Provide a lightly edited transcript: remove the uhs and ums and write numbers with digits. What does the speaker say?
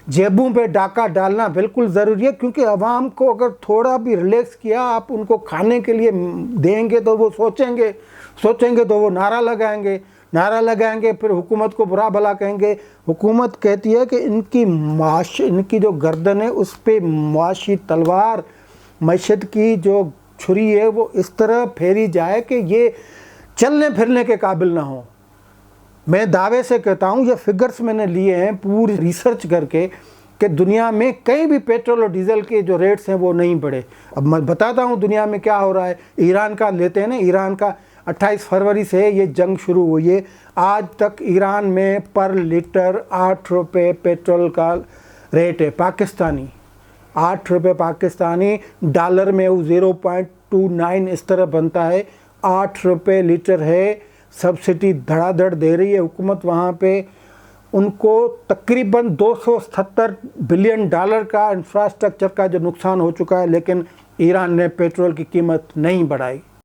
जेबों पे डाका डालना बिल्कुल ज़रूरी है, क्योंकि अवाम को अगर थोड़ा भी रिलैक्स किया, आप उनको खाने के लिए देंगे तो वो सोचेंगे तो वो नारा लगाएंगे, फिर हुकूमत को बुरा भला कहेंगे। हुकूमत कहती है कि इनकी जो गर्दन है उस पर मुआशी तलवार, मईशत की जो छुरी है वो इस तरह फेरी जाए कि ये चलने फिरने के काबिल ना हो। मैं दावे से कहता हूँ, ये फिगर्स मैंने लिए हैं पूरी रिसर्च करके, कि दुनिया में कहीं भी पेट्रोल और डीजल के जो रेट्स हैं वो नहीं बढ़े। अब मैं बताता हूँ दुनिया में क्या हो रहा है। ईरान का लेते हैं ना, ईरान का 28 फरवरी से ये जंग शुरू हुई है, आज तक ईरान में पर लीटर 8 रुपये पेट्रोल का रेट है पाकिस्तानी, 8 रुपये पाकिस्तानी। डॉलर में वो 0.29 इस तरह बनता है, 8 रुपये लीटर है। सब्सिडी धड़ाधड़ दे रही है हुकूमत वहाँ पे। उनको तकरीबन 277 बिलियन डॉलर का इंफ्रास्ट्रक्चर का जो नुकसान हो चुका है, लेकिन ईरान ने पेट्रोल की कीमत नहीं बढ़ाई।